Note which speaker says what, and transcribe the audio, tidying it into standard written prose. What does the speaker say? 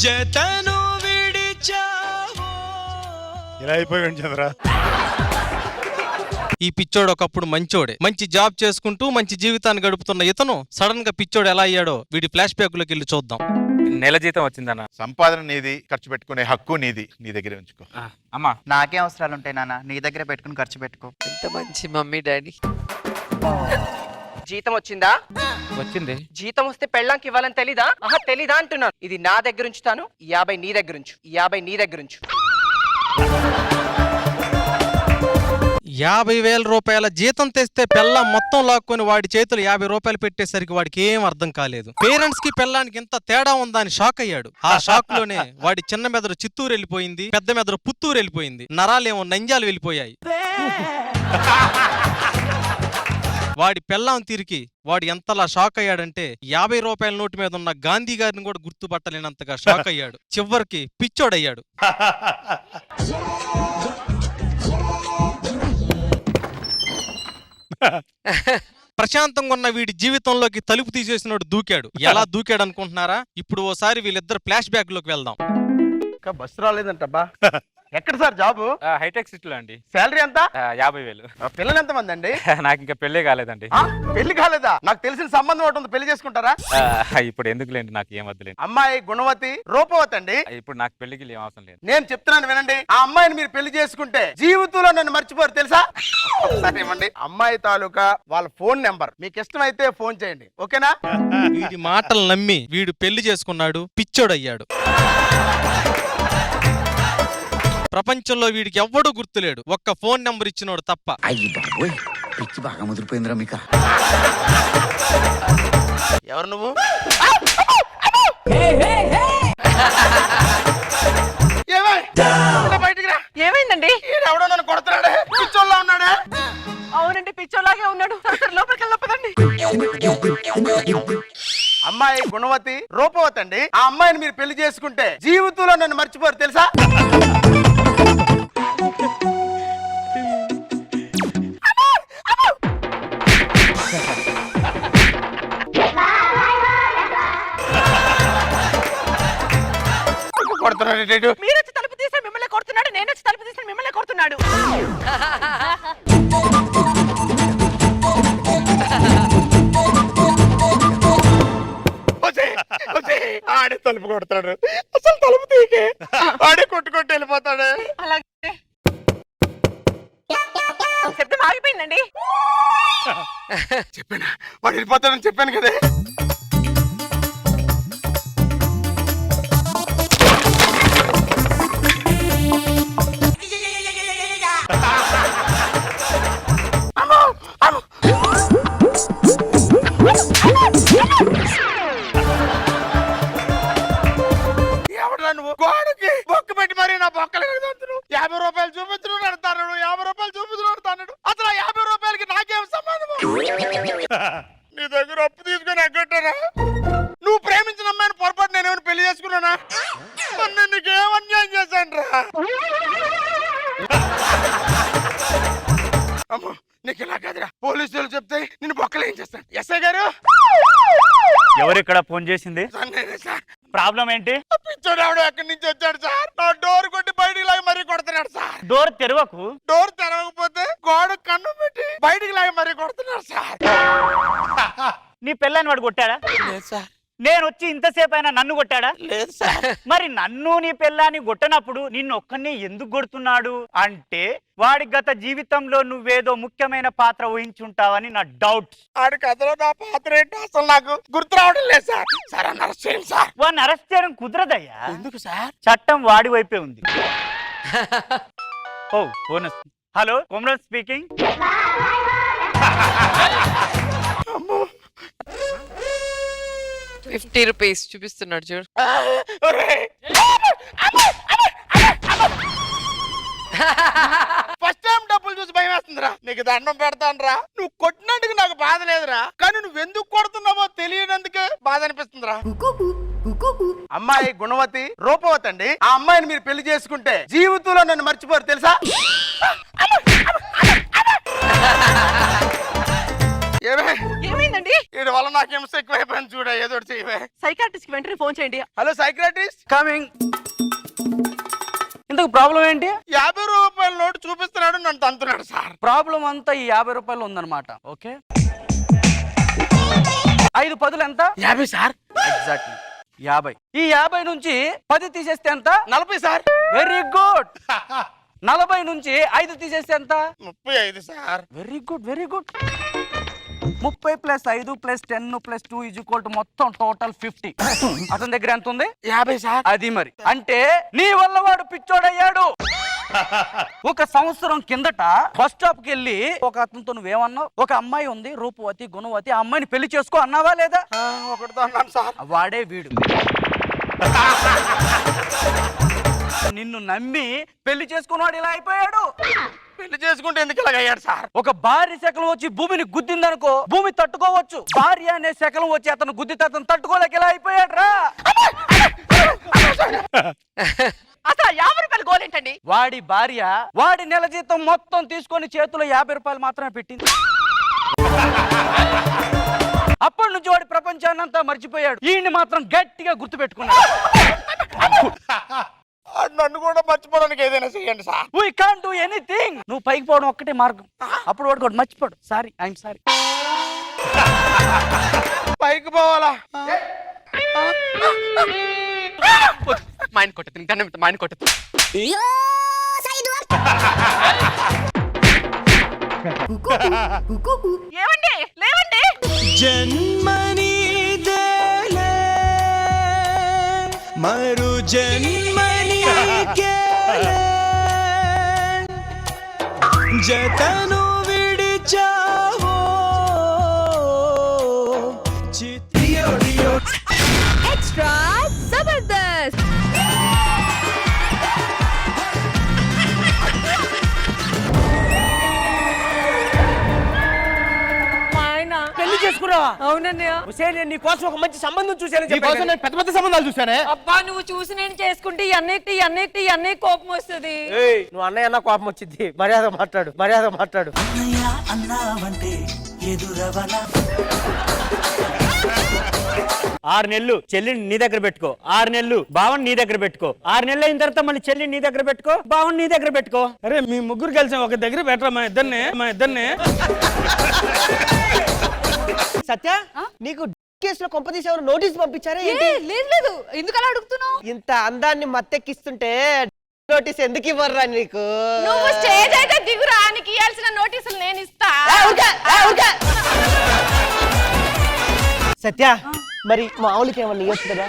Speaker 1: జతను విడిచావో.
Speaker 2: ఇలా అయిపోయాడు చంద్ర.
Speaker 3: ఈ పిచ్చోడు ఒకప్పుడు మంచోడే, మంచి జాబ్ చేసుకుంటూ మంచి జీవితాన్ని గడుపుతున్న ఇతను సడన్ గా పిచ్చోడు ఎలా అయ్యాడో వీడి ఫ్లాష్ బ్యాక్ లోకి వెళ్ళి చూద్దాం.
Speaker 4: నెల జీతం వచ్చిందన్న.
Speaker 2: సంపాదన నీది, ఖర్చు పెట్టుకునే హక్కు నీది, నీ దగ్గర ఉంచుకో.
Speaker 4: అమ్మా
Speaker 5: నాకే అవసరాలు ఉంటాయి నాన్న, నీ దగ్గరే పెట్టుకుని ఖర్చు పెట్టుకో.
Speaker 6: ఎంత మంచి మమ్మీ డాడీ.
Speaker 7: జీతం వచ్చిందా?
Speaker 4: వచ్చింది.
Speaker 7: జీతం వస్తే పెళ్ళాంకి ఇవ్వాలని తెలీదా? ఆహా తెలీదా అంటున్నాను. ఇది నా దగ్గర ఉంచుతాను, 50 నీ దగ్గర ఉంచు, 50 నీ దగ్గర ఉంచు.
Speaker 3: 50,000 రూపాయల జీతం తెస్తే పెళ్ళాం మొత్తం లాక్కొని వాడి చేతులు 50 రూపాయలు పెట్టేసరికి వాడికి ఏం అర్థం కాలేదు. పేరెంట్స్ కి పెళ్ళానికి ఇంత తేడా ఉందా అని షాక్ అయ్యాడు. ఆ షాక్ లోనే వాడి చిన్న మెదడు చిత్తూరు వెళ్ళిపోయింది, పెద్ద మెదడు పుత్తూరు వెళ్ళిపోయింది, నరాలేమో నంజాలు వెళ్ళిపోయాయి. వాడి పెళ్ళాం తిరిగి వాడు ఎంతలా షాక్ అయ్యాడంటే 50 రూపాయల నోటు మీద ఉన్న గాంధీ గారిని కూడా గుర్తుపట్టలేనంతగా షాక్ అయ్యాడు. చివరికి పిచ్చోడయ్యాడు. ప్రశాంతంగా ఉన్న వీడి జీవితంలోకి తలుపు తీసేసినోడు దూకాడు. ఎలా దూకాడు అనుకుంటున్నారా? ఇప్పుడు ఓసారి వీళ్ళిద్దరు ఫ్లాష్ బ్యాక్ లోకి వెళ్దాం.
Speaker 8: బస్సు రాలేదంటబ్బా. ఎక్కడ సార్ జాబు?
Speaker 4: హైటెక్ సిటీలో అండి.
Speaker 8: శాలరీ ఎంత?
Speaker 4: 50,000.
Speaker 8: పిల్లలు ఎంత మంది అండి?
Speaker 4: నాకు ఇంకా పెళ్ళే కాలేదండి.
Speaker 8: పెళ్లి కాలేదా? నాకు తెలిసిన సంబంధం ఒకటి ఉంది, పెళ్లి చేసుకుంటారా?
Speaker 4: ఇప్పుడు ఎందుకులేండి, నాకు ఏం వద్దులేండి.
Speaker 8: అమ్మాయి గుణవతి, రూపవతి అండి.
Speaker 4: ఇప్పుడు నాకు పెళ్లికి ఏం అవసరం లేదు.
Speaker 8: నేను చెప్తున్నాను వినండి, ఆ అమ్మాయిని మీరు పెళ్లి చేసుకుంటే జీవితంలో నన్ను మర్చిపోరు తెలుసా? ఒకసారి ఇవ్వండి అమ్మాయి తాలూకా వాళ్ళ ఫోన్ నెంబర్, మీకు ఇష్టమైతే ఫోన్ చేయండి, ఓకేనా?
Speaker 3: వీడి మాటలు నమ్మి వీడు పెళ్లి చేసుకున్నాడు, పిచ్చోడయ్యాడు. ప్రపంచంలో వీడికి ఎవ్వడూ గుర్తులేడు, ఒక్క ఫోన్ నెంబర్ ఇచ్చినోడు తప్ప.
Speaker 9: అయ్యి బాబోయ్, పిచ్చి బాగా ముదిరిపోయిందిరా మీకు.
Speaker 8: ఎవరు నువ్వు? బయటికి రా.
Speaker 7: ఏమైందండి?
Speaker 8: ఎవడో నన్ను కొడుతున్నాడే, పిచ్చోళ్ళ ఉన్నాడే.
Speaker 7: అవునండి పిచ్చోలాగే ఉన్నాడు. లోపలికి వెళ్ళపదండి.
Speaker 8: అమ్మాయి గుణవతి, రూపవతి అండి. ఆ అమ్మాయిని మీరు పెళ్లి చేసుకుంటే జీవితంలో నన్ను మర్చిపోరు తెలుసా?
Speaker 7: మీరు వచ్చి తలుపు తీస్తే మిమ్మల్ని కొడుతున్నాడు, నేను వచ్చి తలుపు తీస్తే మిమ్మల్ని కొడుతున్నాడు.
Speaker 8: ఆడే తలుపు కొడతాడు, అసలు తలుపు తీకే ఆడే కొట్టుకొట్టి వెళ్ళిపోతాడు.
Speaker 7: అలాగే శబ్దం ఆగిపోయిందండి.
Speaker 8: చెప్పానా వాడు వెళ్ళిపోతాడని చెప్పాను కదే. ఎవడా నువ్వు? గోడకి బొక్క పెట్టి మరి నా బొక్కలు 50 రూపాయలు చూపించు నడతాడు, 50 రూపాయలు చూపించు నడతాడు. అసలు 50 రూపాయలకి నాకేం సంబంధం? నీ దగ్గర అప్పు తీసుకొని ఎగ్గొట్టారా? నువ్వు ప్రేమించిన అమ్మాయిని పొరపాటు నేను ఏమైనా పెళ్లి చేసుకున్నానా? నేను నీకేం అన్యాయం చేశాను రా. అమ్మో నీకు ఇలా కాదురా, పోలీసులు చెప్తే నిన్ను బొక్కలు ఏం చేస్తాను. ఎస్ఐ గారు,
Speaker 4: ఎవరు ఇక్కడ ఫోన్ చేసింది?
Speaker 8: సార్
Speaker 4: ప్రాబ్లం ఏంటి?
Speaker 8: పిచ్చోడు ఎవడో ఎక్కడి నుంచి వచ్చాడు సార్, నా డోర్ కొట్టి బయటికి లాగి మరీ కొడుతున్నాడు సార్.
Speaker 4: డోర్ తెరవకు.
Speaker 8: డోర్ తెరవకపోతే గోడ కన్ను పెట్టి బయటికి లాగి మరీ కొడుతున్నాడు సార్.
Speaker 4: నీ పెళ్ళాన్ని వాడు కొట్టాడా?
Speaker 8: లేదు సార్.
Speaker 4: నేను వచ్చి ఇంతసేపు అయినా నన్ను కొట్టాడా?
Speaker 8: లేదు సార్.
Speaker 4: మరి నన్ను నీ పెళ్ళాన్ని కొట్టనప్పుడు నిన్ను ఒక్కనే ఎందుకు కొడుతున్నాడు అంటే వాడి గత జీవితంలో నువ్వేదో ముఖ్యమైన పాత్ర ఊహించుంటావని నా డౌట్.
Speaker 8: ఆడి కథలో నా పాత్ర ఏంటో అసలు నాకు గుర్తు రావడం లేదు సార్. సార్ అన్న అరెస్ట్ చేయండి సార్.
Speaker 4: వాడిని అరెస్ట్ చేయడం కుదరదయ్యా.
Speaker 8: ఎందుకు సార్?
Speaker 4: చట్టం వాడి వైపే ఉంది. ఓ phone. Hello, Komaran speaking.
Speaker 6: 50 rupees చూపిస్తున్నాడు చూడు.
Speaker 8: ఫస్ట్ టైం డబ్బులు చూసి భయం వేస్తుందిరా. నీకు దండం పెడతాను రా. నువ్వు కొట్టినందుకు నాకు బాధ లేదురా, కానీ నువ్వు ఎందుకు కొడుతున్నావో తెలియనందుకే బాధ అనిపిస్తుందిరా. అమ్మాయి గుణవతి, రూపవతి అండి. ఆ అమ్మాయిని మీరు పెళ్లి చేసుకుంటే జీవితంలో నన్ను మర్చిపోరు తెలుసా?
Speaker 7: ఏమైందండి?
Speaker 8: వీడి వల్ల నాకు హింస ఎక్కువైపోయింది చూడ, ఏదో ఒకటి చేయవే.
Speaker 7: సైకాట్రిస్ట్ కి వెంటనే ఫోన్ చేయండి.
Speaker 8: Hello psychiatrist.
Speaker 4: కమింగ్. ఇంతకు ప్రాబ్లం ఏంటి?
Speaker 8: 50 రూపాయల నోటు చూపిస్తున్నాడు, నన్ను తంతున్నాడు సార్.
Speaker 4: ప్రాబ్లం అంతా ఈ 50 రూపాయలు ఉందన్నమాట. ఓకే, 5 10 ఎంత?
Speaker 8: 50 సార్.
Speaker 4: ఎగ్జాక్ట్లీ 50. ఈ 50 నుంచి 10 తీసేస్తే ఎంత?
Speaker 8: 40 సార్.
Speaker 4: Very good. 40 నుంచి 5 తీసేస్తే ఎంత?
Speaker 8: 35 sir.
Speaker 4: Very good, very good. 30 + 5 + 10 + 2 = మొత్తం టోటల్ 50. అతని దగ్గర ఎంత ఉంది?
Speaker 8: 50 సార్.
Speaker 4: అది మరి అంటే నీ వల్ల వాడు పిచ్చోడయ్యాడు. ఒక సంవత్సరం కిందట బస్ స్టాప్ కి వెళ్ళి ఒక అతనితో నువ్వేమన్నావు? ఒక అమ్మాయి ఉంది, రూపవతి గుణవతి, ఆ అమ్మాయిని పెళ్లి చేసుకో అన్నావా లేదా?
Speaker 8: ఒకటితో అన్నాను సార్.
Speaker 4: వాడే వీడు. నిన్ను నమ్మి పెళ్లి చేసుకున్నాడు, ఇలా అయిపోయాడు.
Speaker 8: పెళ్లి చేసుకుంటే ఎందుకు ఇలాగ అయ్యాడు సార్?
Speaker 4: ఒక భార్య శకలం వచ్చి భూమిని గుద్దిందనుకో, భూమి తట్టుకోవచ్చు. భార్య అనే శకలం వచ్చి అతను గుద్దితే అతను తట్టుకోలేక ఇలా అయిపోయాడు రా.
Speaker 7: అసలు 50 రూపాయలు గోల్ ఏంటండి?
Speaker 4: వాడి భార్య వాడి నెల జీతం మొత్తం తీసుకొని చేతిలో 50 రూపాయలు మాత్రమే పెట్టింది. అప్పటి నుంచి వాడి ప్రపంచాన్ని అంతా మర్చిపోయాడు. ఈయన్ని మాత్రం గట్టిగా గుర్తు పెట్టుకున్నాడు.
Speaker 8: నన్ను కూడా మర్చిపోవడానికి ఏదైనా చేయండి sir.
Speaker 4: We can't do anything. నువ్వు పైకి పోవడం ఒక్కటే మార్గం. అప్పుడు వాడు కూడా మర్చిపోడు. Sorry, I'm sorry.
Speaker 8: పైకి పోవాలా?
Speaker 7: మైండ్ కొట్టదు, దండం మైండ్ కొట్టదు. ఏమండి లేవండి.
Speaker 1: జన్మనిదేలే మరు జన్మనికేలే జతను విడిచావో చిత్రియో
Speaker 10: ఎక్స్ట్రా జబర్దస్త్.
Speaker 8: పెళ్లి చేసుకున్నావా?
Speaker 10: అవునన్నయ్య.
Speaker 8: నేను నీ కోసం ఒక మంచి సంబంధం చూశాను. నేను పెద్ద పెద్ద సంబంధాలు చూశానే.
Speaker 10: అబ్బా నువ్వు చూసి నేను చేసుకుంటే అన్నయ్య కోపం వస్తుంది.
Speaker 8: నువ్వు అన్నయ్య అన్న కోపం వచ్చింది. మర్యాద మాట్లాడు, మర్యాద మాట్లాడు.
Speaker 4: 6 నెలలు చెల్లిని నీ దగ్గర పెట్టుకో, 6 నెలలు బావని నీ దగ్గర పెట్టుకో, 6 నెలలు అయిన తర్వాత మళ్ళీ చెల్లిని నీ దగ్గర పెట్టుకో, బావని నీ దగ్గర పెట్టుకో.
Speaker 8: అరే మీ ముగ్గురు కలిసి ఒక దగ్గర పెట్టరా మా ఇద్దరిని.
Speaker 11: సత్య నీకు కేసులో కొంపదీసి నోటీస్ పంపించారా?
Speaker 10: లేదు ఎందుకలా అడుగుతున్నావు?
Speaker 11: ఇంత అందాన్ని మత్తెక్కిస్తుంటే నోటీస్ ఎందుకు ఇవ్వర్రా నీకు?
Speaker 10: నువ్వు స్టేజ్ అయితే దిగురా, నీకు ఇవ్వాల్సిన నోటీసులు నేను ఇస్తా.
Speaker 11: సత్య మరి మామూలుకి ఏమన్నా ఇవ్వచ్చు కదా?